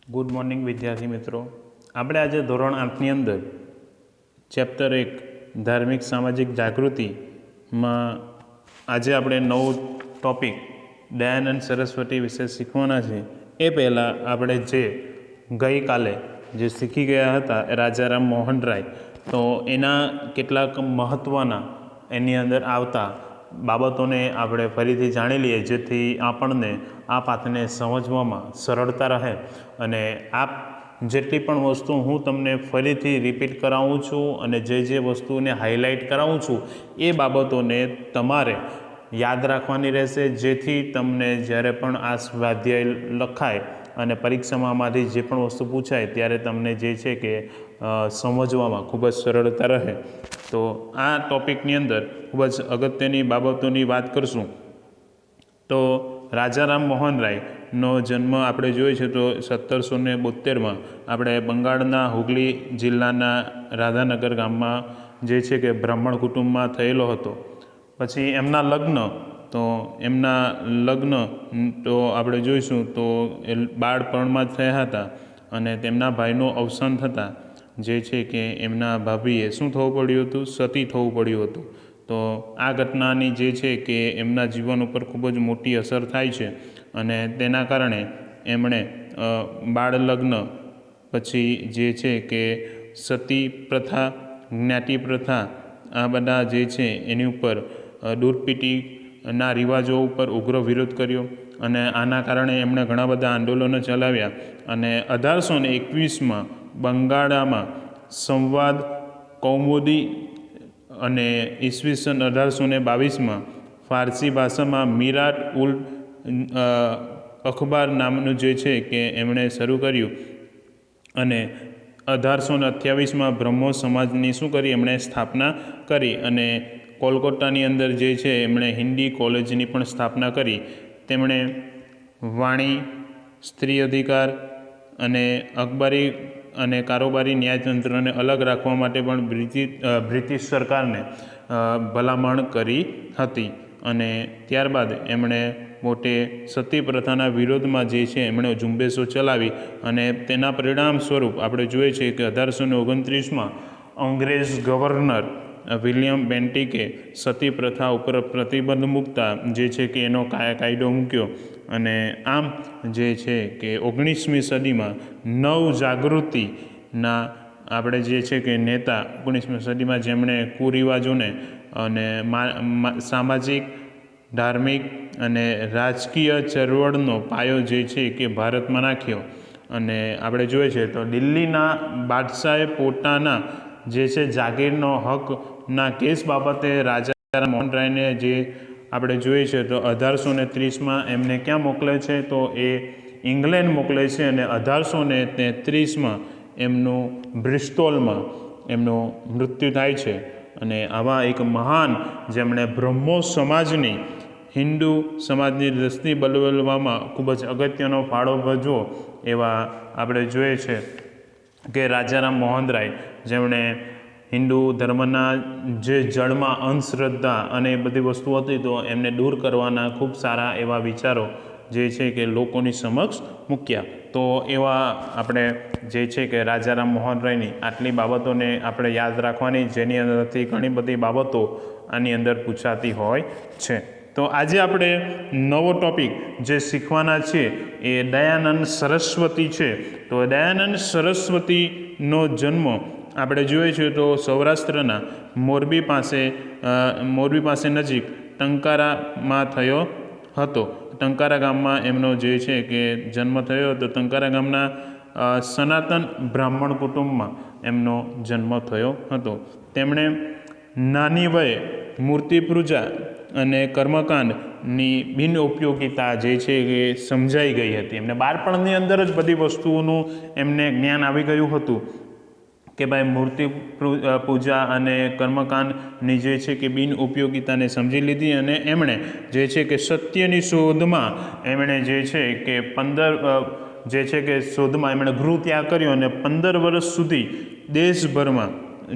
Good morning વિદ્યાર્થી મિત્રો. આપણે આજે ધોરણ 8ની અંદર ચેપ્ટર 1 ધાર્મિક સામાજિક જાગૃતિમાં આજે આપણે નવો ટૉપિક દયાનંદ સરસ્વતી વિશે શીખવાના છે. એ પહેલાં આપણે જે ગઈકાલે જે શીખી ગયા હતા રાજારામ મોહન રાય, તો એના કેટલાક મહત્ત્વના એની અંદર આવતા બાબતોને આપણે ફરીથી જાણી લઈએ, જેથી આપણને આ પાઠને સમજવામાં સરળતા રહે. અને આ જેટલી પણ વસ્તુ હું તમને ફરીથી રિપીટ કરાવું છું અને જે વસ્તુને હાઇલાઇટ કરાવું છું એ બાબતોને તમારે યાદ રાખવાની રહેશે, જેથી તમને જ્યારે પણ આ સ્વાધ્યાય લખાય અને પરીક્ષામાં આમાંથી જે પણ વસ્તુ પૂછાય ત્યારે તમને જે છે કે સમજવામાં ખૂબ જ સરળતા રહે. તો આ ટૉપિકની અંદર ખૂબ જ અગત્યની બાબતોની વાત કરશું. તો રાજારામ મોહન રાયનો જન્મ આપણે જોઈએ છે તો 1772માં આપણે બંગાળના હુગલી જિલ્લાના રાધાનગર ગામમાં જે છે કે બ્રાહ્મણ કુટુંબમાં થયેલો હતો. પછી એમના લગ્ન તો આપણે જોઈશું તો એ બાળપણમાં જ થયા હતા અને તેમના ભાઈનું અવસાન થતાં જે છે કે એમના ભાભીએ શું થવું પડ્યું હતું? સતી થવું પડ્યું હતું. તો આ ઘટનાની જે છે કે એમના જીવન ઉપર ખૂબ જ મોટી અસર થાય છે અને તેના કારણે એમણે બાળ લગ્ન પછી જે છે કે સતી પ્રથા, જ્ઞાતિ પ્રથા, આ બધા જે છે એની ઉપર દૂધપીટીના રિવાજો ઉપર ઉગ્ર વિરોધ કર્યો અને આના કારણે એમણે ઘણા બધા આંદોલનો ચલાવ્યા. અને 1821માં બંગાળમાં સંવાદ કૌમુદી અને ઈસવીસન 1822માં ફારસી ભાષામાં મીરાટ ઉલ અખબાર નામનું જે છે કે એમણે શરૂ કર્યું. અને 1828માં બ્રહ્મો સમાજની શું કરી? એમણે સ્થાપના કરી અને કોલકાતાની અંદર જે છે એમણે હિન્દી કોલેજની પણ સ્થાપના કરી. તેમણે વાણી, સ્ત્રી અધિકાર અને અખબારી અને કારોબારી ન્યાયતંત્રને અલગ રાખવા માટે પણ બ્રિટિશ સરકારને ભલામણ કરી હતી. અને ત્યારબાદ એમણે પોતે સતી પ્રથાના વિરોધમાં જે છે એમણે ઝુંબેશો ચલાવી અને તેના પરિણામ સ્વરૂપ આપણે જોઈએ છીએ કે 1829માં અંગ્રેજ ગવર્નર વિલિયમ બેન્ટિકે સતી પ્રથા ઉપર પ્રતિબંધ મૂકતા જે છે કે એનો કાયદો મૂક્યો. અને આમ જે છે કે 19મી સદીમાં નવજાગૃતિના આપણે જે છે કે નેતા 19મી સદીમાં જેમણે કુરિવાજોને અને સામાજિક, ધાર્મિક અને રાજકીય ચળવળનો પાયો જે છે કે ભારતમાં નાખ્યો. અને આપણે જોઈએ છે તો દિલ્હીના બાદશાહે પોતાના જે છે જાગીરનો હકના કેસ બાબતે રાજા મોહન રાયને જે આપણે જોઈએ છે તો 1830માં એમને ક્યાં મોકલે છે? તો એ ઇંગ્લેન્ડ મોકલે છે અને 1833માં એમનું બ્રિસ્ટોલમાં એમનું મૃત્યુ થાય છે. અને આવા એક મહાન જેમણે બ્રહ્મો સમાજની, હિન્દુ સમાજની દ્રષ્ટિ બદલવામાં ખૂબ જ અગત્યનો ફાળો ભજવો એવા આપણે જોઈએ છે કે રાજારામ મોહન રાય, જેમણે હિન્દુ ધર્મના જે જળમાં અંધશ્રદ્ધા અને એ બધી વસ્તુ હતી તો એમને દૂર કરવાના ખૂબ સારા એવા વિચારો જે છે કે લોકોની સમક્ષ મૂક્યા. તો એવા આપણે જે છે કે રાજારામ મોહન રાયની આટલી બાબતોને આપણે યાદ રાખવાની, જેની અંદરથી ઘણી બધી બાબતો આની અંદર પૂછાતી હોય છે. તો આજે આપણે નવો ટૉપિક જે શીખવાના છે એ દયાનંદ સરસ્વતી છે. તો દયાનંદ સરસ્વતીનો જન્મ આપણે જોઈએ છીએ તો સૌરાષ્ટ્રના મોરબી પાસે નજીક ટંકારામાં થયો હતો. ટંકારા ગામમાં એમનો જે છે કે જન્મ થયો હતો. ટંકારા ગામના સનાતન બ્રાહ્મણ કુટુંબમાં એમનો જન્મ થયો હતો. તેમણે નાની વયે મૂર્તિ પૂજા અને કર્મકાંડની બિનઉપયોગિતા જે છે એ સમજાઈ ગઈ હતી. એમને બાળપણની અંદર જ બધી વસ્તુઓનું એમને જ્ઞાન આવી ગયું હતું કે ભાઈ મૂર્તિ પૂજા અને કર્મકાંડની જે છે કે બિનઉપયોગિતાને સમજી લીધી અને એમણે જે છે કે સત્યની શોધમાં એમણે જે છે કે 15 શોધમાં એમણે ગૃહ ત્યાગ કર્યો અને 15 વર્ષ સુધી દેશભરમાં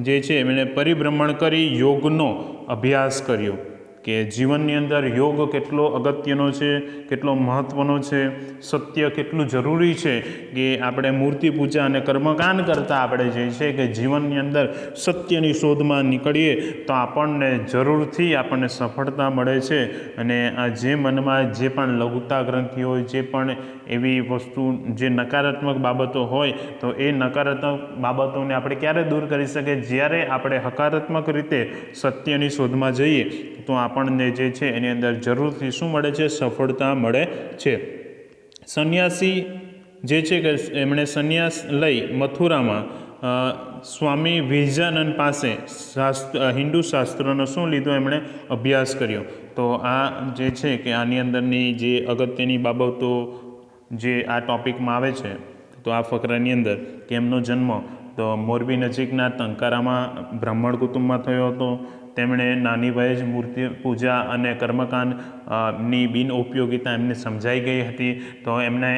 જે છે એમણે પરિભ્રમણ કરી યોગનો અભ્યાસ કર્યો. કે જીવનની અંદર યોગ કેટલો અગત્યનો છે, કેટલો મહત્ત્વનો છે, સત્ય કેટલું જરૂરી છે કે આપણે મૂર્તિ પૂજા અને કર્મકાંડ કરતાં આપણે જે છે કે જીવનની અંદર સત્યની શોધમાં નીકળીએ તો આપણને જરૂરથી આપણને સફળતા મળે છે. અને આ જે મનમાં જે પણ લઘુતા ગ્રંથિ હોય, જે પણ એવી વસ્તુ જે નકારાત્મક બાબતો હોય તો એ નકારાત્મક બાબતોને આપણે ક્યારે દૂર કરી શકીએ? જ્યારે આપણે હકારાત્મક રીતે સત્યની શોધમાં જઈએ તો આપણને જે છે એની અંદર જરૂરથી શું મળે છે? સફળતા મળે છે. સંન્યાસી જે છે કે એમણે સંન્યાસ લઈ મથુરામાં સ્વામી વિરજાનંદ પાસે હિન્દુ શાસ્ત્રોનો શું લીધો? એમણે અભ્યાસ કર્યો. તો આ જે છે કે આની અંદરની જે અગત્યની બાબતો જે આ ટૉપિકમાં આવે છે તો આ ફકરાની અંદર કે એમનો જન્મ તો મોરબી નજીકના ટંકારામાં બ્રાહ્મણ કુટુંબમાં થયો હતો. તેમણે નાની વયે જ મૂર્તિ પૂજા અને કર્મકાંડ ની બિનઉપયોગિતા એમને સમજાઈ ગઈ હતી. તો એમણે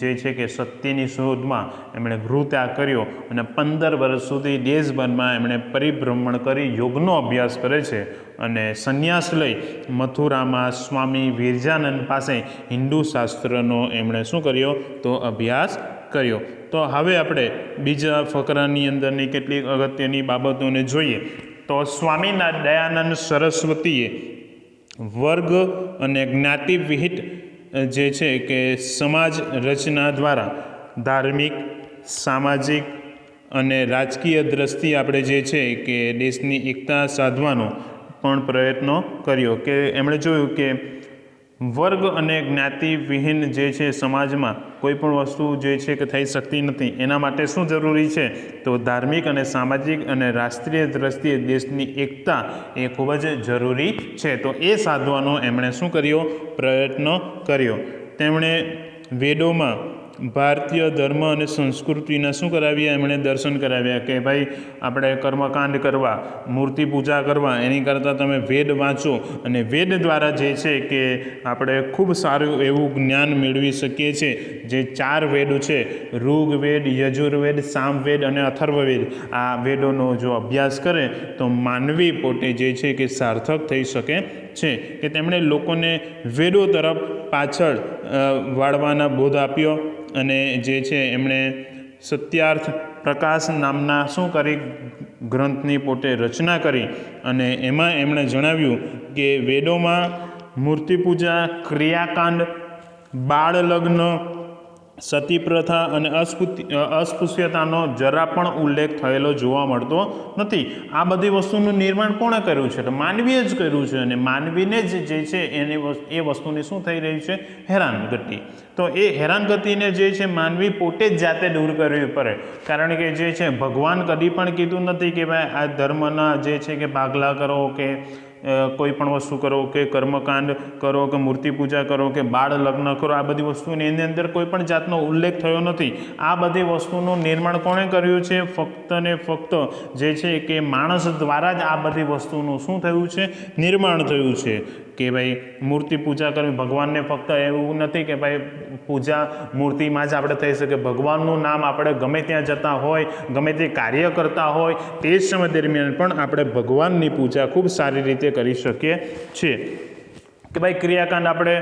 જે છે કે સત્યની શોધમાં એમણે ગૃહત્યાગ કર્યો અને 15 વર્ષ સુધી દેશભરમાં એમણે પરિભ્રમણ કરી યોગનો અભ્યાસ કરે છે અને સંન્યાસ લઈ મથુરામાં સ્વામી વિરજાનંદ પાસે હિન્દુ શાસ્ત્રનો એમણે શું કર્યો? તો અભ્યાસ કર્યો. તો હવે આપણે બીજા ફકરાની અંદરની કેટલીક અગત્યની બાબતોને જોઈએ. તો સ્વામી દયાનંદ સરસ્વતીએ વર્ગ અને જ્ઞાતિ વિહિત જે છે કે સમાજ રચના દ્વારા ધાર્મિક, સામાજિક અને રાજકીય દ્રષ્ટિએ આપણે જે છે કે દેશની એકતા સાધવાનો પણ પ્રયત્નો કર્યો. કે એમણે જોયું કે વર્ગ અને જ્ઞાતિ વિહીન જે છે સમાજમાં કોઈ પણ વસ્તુ જે છે કે થઈ શકતી નથી. એના માટે શું જરૂરી છે? તો ધાર્મિક અને સામાજિક અને રાષ્ટ્રીય દ્રષ્ટિએ દેશની એકતા એ ખૂબ જ જરૂરી છે. તો એ સાધવાનો એમણે શું કર્યો? પ્રયત્ન કર્યો. તેમણે વેદોમાં ભારતીય ધર્મ અને સંસ્કૃતિના શું કરાવ્યા? એમણે દર્શન કરાવ્યા કે ભાઈ આપણે કર્મકાંડ કરવા, મૂર્તિ પૂજા કરવા એની કરતાં તમે વેદ વાંચો અને વેદ દ્વારા જે છે કે આપણે ખૂબ સારું એવું જ્ઞાન મેળવી શકીએ છીએ. જે 4 વેદો છે, ઋગ્વેદ, યજુર્વેદ, સામવેદ અને અથર્વવેદ, આ વેદોનો જો અભ્યાસ કરે તો માનવી પોતે જે છે કે સાર્થક થઈ શકે છે. કે તેમણે લોકોને વેદો તરફ પાછળ વાળવાના બોધ આપ્યો અને જે છે એમણે સત્યાર્થ પ્રકાશ નામના શું કરી? ગ્રંથની પોતે રચના કરી અને એમાં એમણે જણાવ્યું કે વેદોમાં મૂર્તિ પૂજા, ક્રિયાકાંડ, બાળ લગ્ન, સતી પ્રથા અને અસ્પૃશ્યતાનો જરા પણ ઉલ્લેખ થયેલો જોવા મળતો નથી. આ બધી વસ્તુનું નિર્માણ કોણે કર્યું છે? તો માનવીએ જ કર્યું છે. અને માનવીને જ જે છે એ વસ્તુની શું થઈ રહી છે? હેરાનગતિ. તો એ હેરાનગતિને જે છે માનવી પોતે જ જાતે દૂર કરવી પડે. કારણ કે જે છે ભગવાન કદી પણ કીધું નથી કે ભાઈ આ ધર્મના જે છે કે ભાગલા કરો કે કોઈ પણ વસ્તુ કરો કે કર્મકાંડ કરો કે મૂર્તિ પૂજા કરો કે બાળ લગ્ન કરો. આ બધી વસ્તુની એની અંદર કોઈ પણ જાતનો ઉલ્લેખ થયો નથી. આ બધી વસ્તુનું નિર્માણ કોણે કર્યું છે? ફક્ત ને ફક્ત જે છે કે માણસ દ્વારા જ આ બધી વસ્તુનું શું થયું છે? નિર્માણ થયું છે. કે ભાઈ મૂર્તિ પૂજા કરવી, ભગવાનને ફક્ત એવું નથી કે ભાઈ પૂજા મૂર્તિમાં જ આપણે થઈ શકે. ભગવાનનું નામ આપણે ગમે ત્યાં જતા હોય, ગમે તે કાર્ય કરતા હોય તે જ સમય દરમિયાન પણ આપણે ભગવાનની પૂજા ખૂબ સારી રીતે કરી શકીએ છીએ. કે ભાઈ ક્રિયાકાંડ આપણે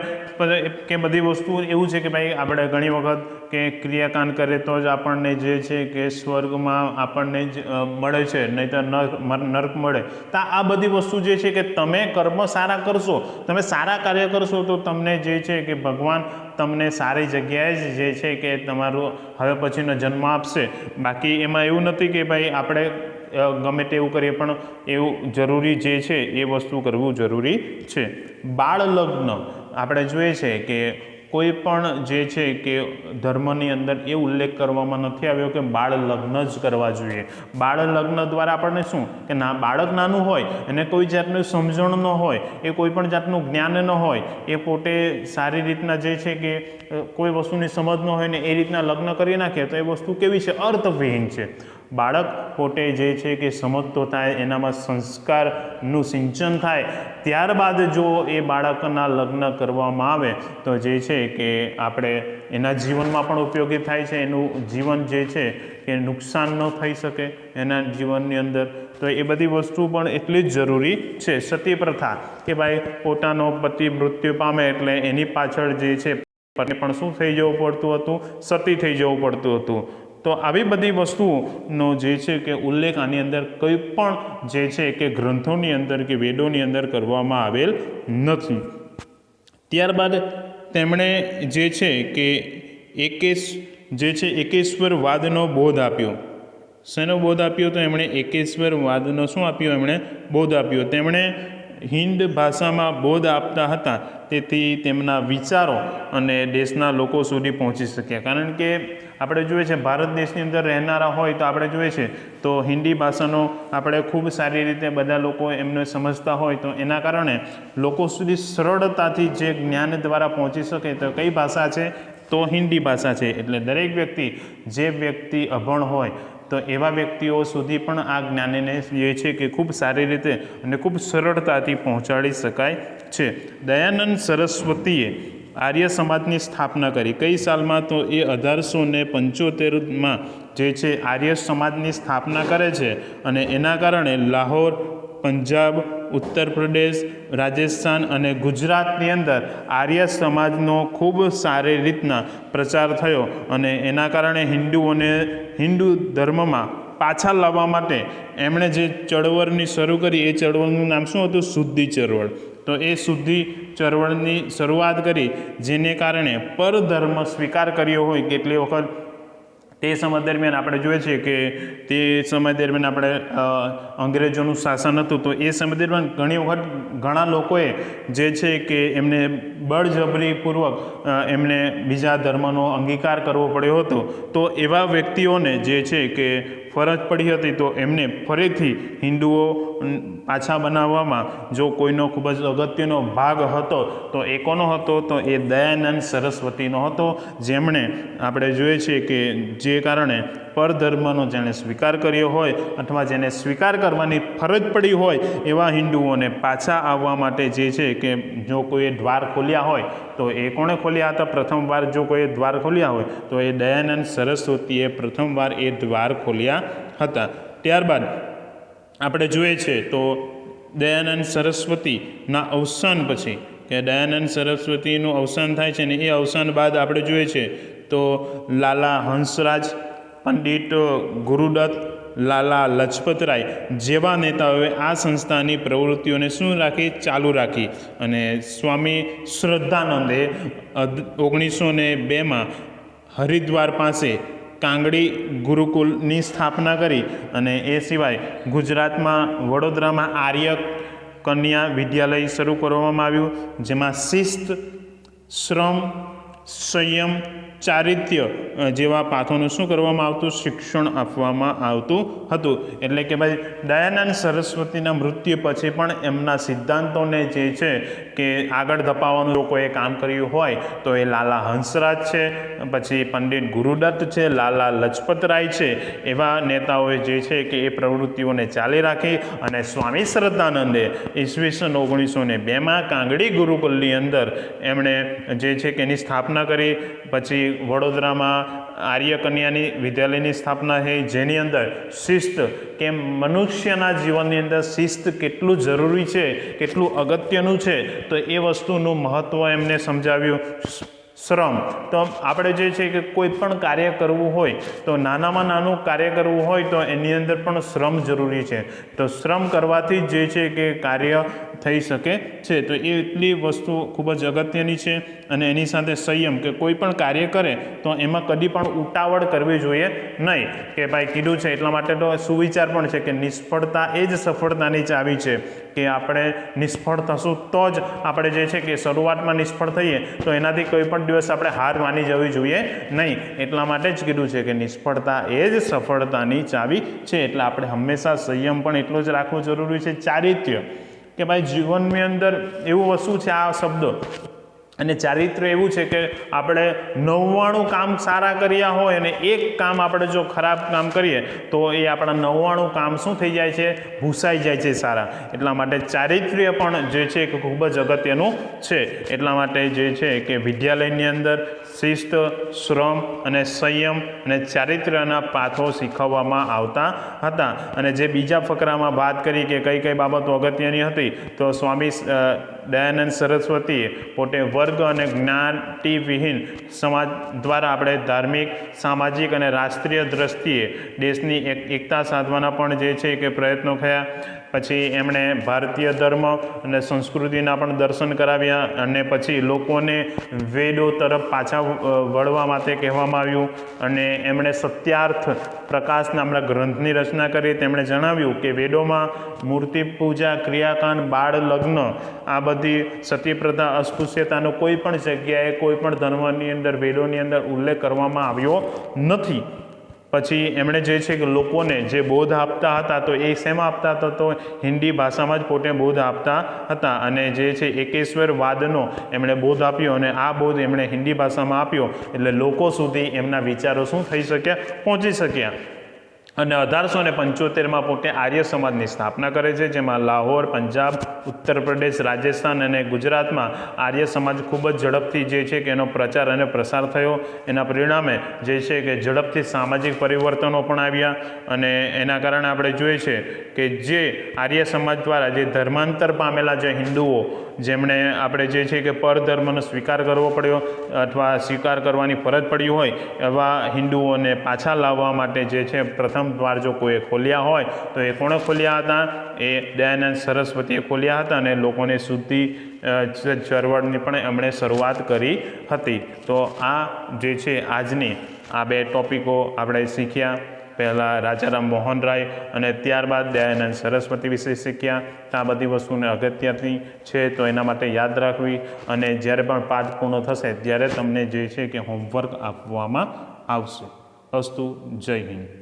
કે બધી વસ્તુ એવું છે કે ભાઈ આપણે ઘણી વખત કે ક્રિયાકાંડ કરે તો જ આપણને જે છે કે સ્વર્ગમાં આપણને જ મળે છે, નહીં તો નર્ક મળે. તો આ બધી વસ્તુ જે છે કે તમે કર્મ સારા કરશો, તમે સારા કાર્ય કરશો તો તમને જે છે કે ભગવાન તમને સારી જગ્યાએ જ જે છે કે તમારું હવે પછીનો જન્મ આપશે. બાકી એમાં એવું નથી કે ભાઈ આપણે ગમે તેવું કરીએ, પણ એવું જરૂરી જે છે એ વસ્તુ કરવું જરૂરી છે. બાળ લગ્ન આપણે જોઈએ છે કે કોઈ પણ જે છે કે ધર્મની અંદર એ ઉલ્લેખ કરવામાં નથી આવ્યો કે બાળ લગ્ન જ કરવા જોઈએ. બાળ લગ્ન દ્વારા આપણને શું કે બાળક નાનું હોય અને કોઈ જાતનું સમજણ ન હોય, એ કોઈ પણ જાતનું જ્ઞાન ન હોય, એ પોતે સારી રીતના જે છે કે કોઈ વસ્તુની સમજ ન હોય ને એ રીતના લગ્ન કરી નાખે તો એ વસ્તુ કેવી છે? અર્થવિહીન છે. બાળક પોતે જે છે કે સમજતો થાય, એનામાં સંસ્કારનું સિંચન થાય, ત્યારબાદ જો એ બાળકના લગ્ન કરવામાં આવે તો જે છે કે આપણે એના જીવનમાં પણ ઉપયોગી થાય છે, એનું જીવન જે છે કે નુકસાન ન થઈ શકે એના જીવનની અંદર. તો એ બધી વસ્તુ પણ એટલી જ જરૂરી છે. સતી પ્રથા કે ભાઈ પોતાનો પતિ મૃત્યુ પામે એટલે એની પાછળ જે છે પણ શું થઈ જવું પડતું હતું, સતી થઈ જવું પડતું હતું. તો આવી બધી વસ્તુઓનો જે છે કે ઉલ્લેખ આની અંદર કંઈ પણ જે છે કે ગ્રંથોની અંદર કે વેદોની અંદર કરવામાં આવેલ નથી. ત્યારબાદ તેમણે જે છે કે એકેશ્વરવાદનો બોધ આપ્યો. શેનો બોધ આપ્યો? તો એમણે એકેશ્વરવાદનો શું આપ્યો? એમણે બોધ આપ્યો. તેમણે હિન્દ ભાષામાં બોધ આપતા હતા, તેથી તેમના વિચારો અને દેશના લોકો સુધી પહોંચી શક્યા. કારણ કે આપણે જોઈએ છે ભારત દેશની અંદર રહેનારા હોય તો આપણે જોઈએ છે તો હિન્દી ભાષાનો આપણે ખૂબ સારી રીતે બધા લોકો એમને સમજતા હોય, તો એના કારણે લોકો સુધી સરળતાથી જે જ્ઞાન દ્વારા પહોંચી શકે. તો કઈ ભાષા છે? તો હિન્દી ભાષા છે. એટલે દરેક વ્યક્તિ, જે વ્યક્તિ અભણ હોય તો એવા વ્યક્તિઓ સુધી પણ આ જ્ઞાનને જે છે કે ખૂબ સારી રીતે અને ખૂબ સરળતાથી પહોંચાડી શકાય છે. દયાનંદ સરસ્વતીએ આર્ય સમાજની સ્થાપના કરી. કઈ સાલમાં? તો એ 1875માં જે છે આર્ય સમાજની સ્થાપના કરે છે. અને એના કારણે લાહોર, પંજાબ, ઉત્તર પ્રદેશ, રાજસ્થાન અને ગુજરાતની અંદર આર્ય સમાજનો ખૂબ સારી રીતના પ્રચાર થયો. અને એના કારણે હિન્દુઓને હિન્દુ ધર્મમાં પાછા લાવવા માટે એમણે જે ચળવળની શરૂ કરી, એ ચળવળનું નામ શું હતું? શુદ્ધિ ચળવળ. તો એ શુદ્ધિ ચળવળની શરૂઆત કરી, જેને કારણે પરધર્મ સ્વીકાર કર્યો હોય. કેટલી વખત તે સમય દરમિયાન આપણે જોઈએ છીએ કે તે સમય દરમિયાન આપણે અંગ્રેજોનું શાસન હતું, તો એ સમય દરમિયાન ઘણી વખત ઘણા લોકોએ જે છે કે એમને બળજબરીપૂર્વક એમને બીજા ધર્મનો અંગીકાર કરવો પડ્યો હતો. તો એવા વ્યક્તિઓને જે છે કે ફરજ પડી હતી, તો એમને ફરીથી હિન્દુઓ પાછા બનાવવામાં જો કોઈનો ખૂબ જ અગત્યનો ભાગ હતો તો એ કોનો હતો? તો એ દયાનંદ સરસ્વતીનો હતો, જેમણે આપણે જોઈએ છીએ કે જે કારણે પરધર્મનો જેણે સ્વીકાર કર્યો હોય અથવા જેને સ્વીકાર કરવાની ફરજ પડી હોય એવા હિન્દુઓને પાછા આવવા માટે જે છે કે જો કોઈએ દ્વાર ખોલ્યા હોય તો એ કોણે ખોલ્યા હતા? પ્રથમવાર જો કોઈએ દ્વાર ખોલ્યા હોય તો એ દયાનંદ સરસ્વતીએ પ્રથમવાર એ દ્વાર ખોલ્યા હતા. ત્યારબાદ આપણે જોઈએ છે તો દયાનંદ સરસ્વતીના અવસાન પછી, કે દયાનંદ સરસ્વતીનું અવસાન થાય છે, ને એ અવસાન બાદ આપણે જોઈએ છે તો લાલા હંસરાજ, પંડિત ગુરુદત્ત, લાલા લજપતરાય જેવા નેતાઓએ આ સંસ્થાની પ્રવૃત્તિઓને શું રાખી? ચાલુ રાખી. અને સ્વામી શ્રદ્ધાનંદે 1902માં હરિદ્વાર પાસે કાંગડી ગુરુકુલની સ્થાપના કરી. અને એ સિવાય ગુજરાતમાં વડોદરામાં આર્ય કન્યા વિદ્યાલય શરૂ કરવામાં આવ્યું, જેમાં શિસ્ત, શ્રમ, સંયમ, ચારિત્ર્ય જેવા પાઠોનું શું કરવામાં આવતું? શિક્ષણ આપવામાં આવતું હતું. એટલે કે ભાઈ દયાનંદ સરસ્વતીના મૃત્યુ પછી પણ એમના સિદ્ધાંતોને જે છે કે આગળ ધપાવવાનું જો કોઈએ કામ કર્યું હોય તો એ લાલા હંસરાજ છે, પછી પંડિત ગુરુદત્ત છે, લાલા લજપતરાય છે, એવા નેતાઓએ જે છે કે એ પ્રવૃત્તિઓને ચાલી રાખી. અને સ્વામી શ્રદ્ધાનંદે ઈસવીસન 1902માં કાંગડી ગુરુકુલની અંદર એમણે જે છે કે એની સ્થાપના કરી. પછી વડોદરામાં આર્ય કન્યાની વિદ્યાલયની સ્થાપના થઈ, જેની અંદર શિસ્ત, કે મનુષ્યના જીવનની અંદર શિસ્ત કેટલું જરૂરી છે, કેટલું અગત્યનું છે, તો એ વસ્તુનું મહત્ત્વ એમને સમજાવ્યું. શ્રમ, તો આપણે જે છે કે કોઈ પણ કાર્ય કરવું હોય તો નાનામાં નાનું કાર્ય કરવું હોય તો એની અંદર પણ શ્રમ જરૂરી છે. તો શ્રમ કરવાથી જ જે છે કે કાર્ય થઈ શકે છે. તો એ એટલી વસ્તુ ખૂબ જ અગત્યની છે. અને એની સાથે સંયમ, કે કોઈ પણ કાર્ય કરે તો એમાં કદી પણ ઉતાવળ કરવી જોઈએ નહીં. કે ભાઈ કીધું છે એટલા માટે તો સુવિચાર પણ છે કે નિષ્ફળતા એ જ સફળતાની ચાવી છે. કે આપણે નિષ્ફળ થશું તો જ આપણે જે છે કે શરૂઆતમાં નિષ્ફળ થઈએ તો એનાથી કોઈ પણ દિવસ આપણે હાર માની જવી જોઈએ નહીં. એટલા માટે જ કીધું છે કે નિષ્ફળતા એ જ સફળતાની ચાવી છે. એટલે આપણે હંમેશા સંયમ પણ એટલો જ રાખવું જરૂરી છે. ચારિત્ર્ય, કે ભાઈ જીવનની અંદર એવું વસ્તુ છે, આ શબ્દ અને ચારિત્ર્ય એવું છે કે આપણે 99 કામ સારા કર્યા હોય અને એક કામ આપણે જો ખરાબ કામ કરીએ તો એ આપણા 99 કામ શું થઈ જાય છે, ભૂસાઈ જાય છે સારા. એટલા માટે ચારિત્ર્ય પણ જે છે કે ખૂબ જ અગત્યનું છે. એટલા માટે જે છે કે વિદ્યાલયની અંદર શિસ્ત, શ્રમ અને સંયમ અને ચારિત્ર્યના પાઠો શીખવવામાં આવતા હતા. અને જે બીજા ફકરામાં વાત કરી કે કઈ કઈ બાબતો અગત્યની હતી, તો સ્વામી દયાનંદ સરસ્વતીએ પોતે વર્ગ અને જ્ઞાતિવિહીન સમાજ દ્વારા આપણે ધાર્મિક, સામાજિક અને રાષ્ટ્રીય દ્રષ્ટિએ દેશની એકતા સાધવાના પણ જે છે કે પ્રયત્નો થયા. પછી એમણે ભારતીય ધર્મ અને સંસ્કૃતિના પણ દર્શન કરાવ્યા અને પછી લોકોને વેદો તરફ પાછા વળવા માટે કહેવામાં આવ્યું. અને એમણે સત્યાર્થ પ્રકાશ નામના ગ્રંથની રચના કરી. તેમણે જણાવ્યું કે વેદોમાં મૂર્તિ પૂજા, ક્રિયાકાંડ, બાળ લગ્ન, આ બધી સતીપ્રથા, અસ્પૃશ્યતાનો કોઈ પણ જગ્યાએ કોઈ પણ ધર્મની અંદર, વેદોની અંદર ઉલ્લેખ કરવામાં આવ્યો નથી. પછી એમણે જે છે કે લોકોને જે બોધ આપતા હતા તો એ શેમાં આપતા હતા, તો હિન્દી ભાષામાં જ પોતે બોધ આપતા હતા. અને જે છે એકેશ્વરવાદનો એમણે બોધ આપ્યો અને આ બોધ એમણે હિન્દી ભાષામાં આપ્યો એટલે લોકો સુધી એમના વિચારો શું થઈ શક્યા, પહોંચી શક્યા. અને 1875માં પોતે આર્ય સમાજની સ્થાપના કરે છે, જેમાં લાહોર, પંજાબ, ઉત્તર પ્રદેશ, રાજસ્થાન અને ગુજરાતમાં આર્ય સમાજ ખૂબ જ ઝડપથી જે છે કે એનો પ્રચાર અને પ્રસાર થયો. એના પરિણામે જે છે કે ઝડપથી સામાજિક પરિવર્તનો પણ આવ્યા. અને એના કારણે આપણે જોઈએ છે કે જે આર્ય સમાજ દ્વારા જે ધર્માંતર પામેલા જે હિન્દુઓ, જેમણે આપણે જે છે કે પરધર્મનો સ્વીકાર કરવો પડ્યો અથવા સ્વીકાર કરવાની ફરજ પડી હોય, એવા હિન્દુઓને પાછા લાવવા માટે જે છે પ્રથમ દ્વાર જો કોઈએ ખોલ્યા હોય તો એ કોણે ખોલ્યા હતા, એ દયાનંદ સરસ્વતીએ ખોલ્યા હતા. અને લોકોને શુદ્ધિ ચળવળની પણ એમણે શરૂઆત કરી હતી. તો આ જે છે આજની આ બે ટોપિકો આપણે શીખ્યા. પહેલાં રાજારામ મોહન રાય અને ત્યારબાદ દયાનંદ સરસ્વતી વિશે શીખ્યા. તો આ બધી વસ્તુને અગત્યની છે તો એના માટે યાદ રાખવી. અને જ્યારે પણ પાઠ પૂર્ણ થશે ત્યારે તમને જે છે કે હોમવર્ક આપવામાં આવશે. અસ્તુ. જય હિન્દ.